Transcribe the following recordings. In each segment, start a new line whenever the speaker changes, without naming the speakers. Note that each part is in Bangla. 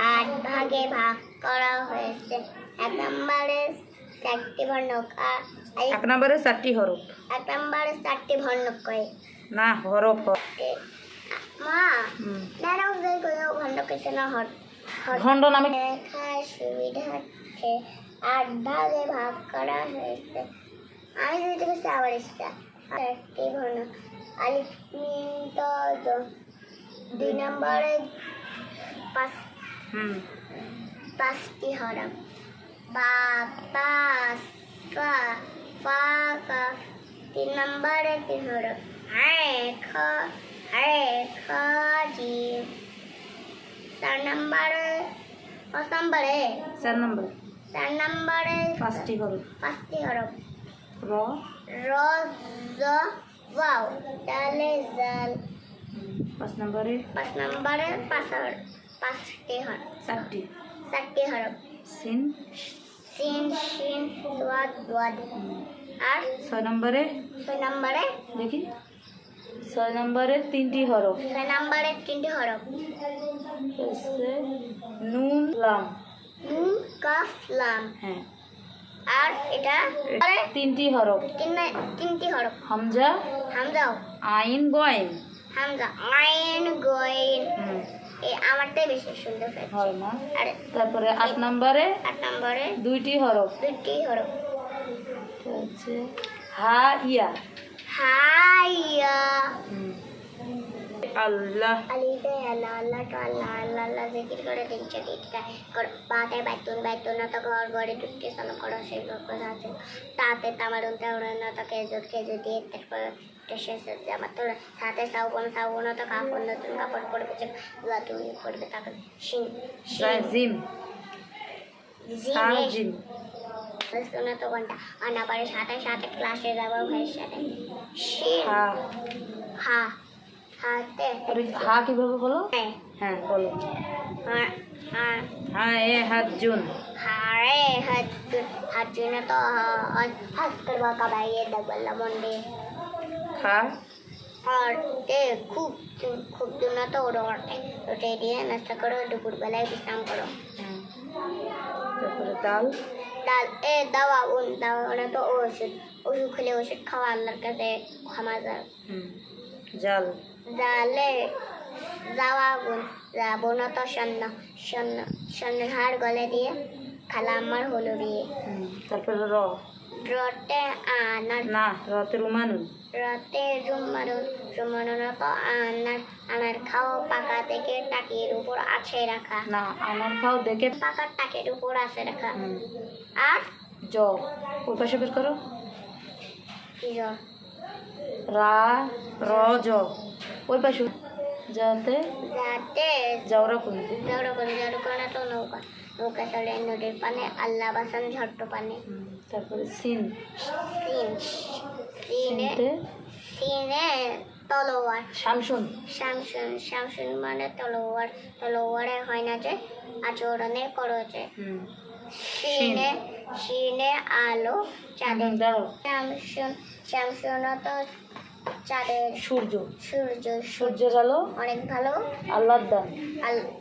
8 ভাগে ভাগ করা হয়েছে। 1 নম্বরে 4টি বর্ণক আর
1 নম্বরে 4টি হরফ
1 নম্বরে 4টি বর্ণক কয়
না হরফ
মা দাঁড়াও যে কোনো বর্ণক কিছু না
খণ্ড নামে
লেখার সুবিধার্থে 8 ভাগে ভাগ করা হয়েছে। আমি যদি কিছু আবার ইচ্ছা 4টি বর্ণক আলিফ মিম ত জ। 2 নম্বরে 5টি হরফ বা তা সা ফা কা। 3 নম্বরে 3 হরফ আয় খ খ জিম। 4 নম্বরে 4 নম্বরে
5টি হরফ
5টি হরফ
র
র জ ওয়াও দালে জাল।
5 নম্বরে
5 নম্বরে 5টি হরফ 4টি হরফ
সিন
সিন শিন ওয়াদ ওয়াদ। আর
6 নম্বরে দেখি 6 নম্বরে 3টি হরফ
6 নম্বরে 3টি হরফ
হচ্ছে নুন লাম
নুন কাফ লাম।
হ্যাঁ
আর এটা
3টি হরফ
3টি হরফ
হামজা
হামজাও
আইন গয়েন
হামজা আইন গইন। এই আমারটাই বেশি সুন্দর হয়েছে।
হয় না
আর
তারপরে 8 নম্বরে
8 নম্বরে
2টি হরফ
2টি হরফ
হচ্ছে হা ইয়া
হাইয়া
আল্লাহ
আলিফে আল্লাহ আল্লাহ তো আল্লাহ আল্লাহ আল্লাহ জিকির করে দিন চকিটকা কর বাতে বাইতুন বাইতুন না তো ঘর ঘরে টুটকে সালাম করো সেই কথা আছে তাতে তামারুন তাওরা না তো কেজুট দিয়ে তারপর শেষে আমার তো সাথে সাউবন তো কাপড় নতুন কাপড় পরবে যে তুমি পরবে তারপর শিন
জিম
জিম শোনা তো ঘন্টা আনা পারে সাথে ক্লাসে যাবো ভাইয়ের সাথে শিন হা হাতে
হা কিভাবে বলো হ্যাঁ বলো হ্যাঁ এ হাজুন
হারে হাজুন তো হাত করবা का भाई ये डबल मंडे
খা
और ते खूब दिन तो ওটাই দিয়ে নাস্তা করো দুপুরবেলায় বিশ্রাম করো।
তারপরে ডাল
দাওয়া না তো ওষুধ খেলে ওষুধ খাওয়া আল্লাহর কাছে ক্ষমা যায়। জালে যাওয়া যাবো না তো সন্ন্যের হাড় গলে দিয়ে খালা আমার হলো দিয়ে।
তারপরে
রতে আনার
না রতে রুমানুন
তো আনার খাও পাকা থেকে টাকের উপর আছে রাখা
না আনার খাও দেখে
পাকা টাকের উপর আছে রাখা। আর
জ ওই পাশে বের করো
কি
রা র জ ওই পাশে যাতে যাওরা করবে
করে তো নৌকা চলে নদীর পানে আল্লাহ বাসান ঝট্ট পানে।
তারপরে সিন
সিনে তলোয়ার
শামসুন
মানে তলোয়ারে হয় না যে আচরণে করছে। সিনে আলো চাঁদের শামসুন তো চাঁদের সূর্যের আলো অনেক ভালো
আল্লাহর দান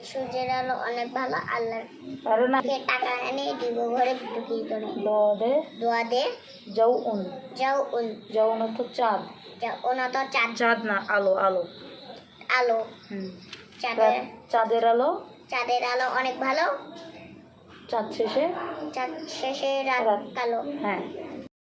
সূর্যের আলো অনেক ভালো আল্লাহর
আরে না
টাকা এনে দিব ঘরে ঢুকিয়ে তোলে দোয়া দে
যাউন তো চাঁদ চাঁদ না আলো চাঁদের আলো
অনেক ভালো
চাঁদ শেষে
রাত কালো।
হ্যাঁ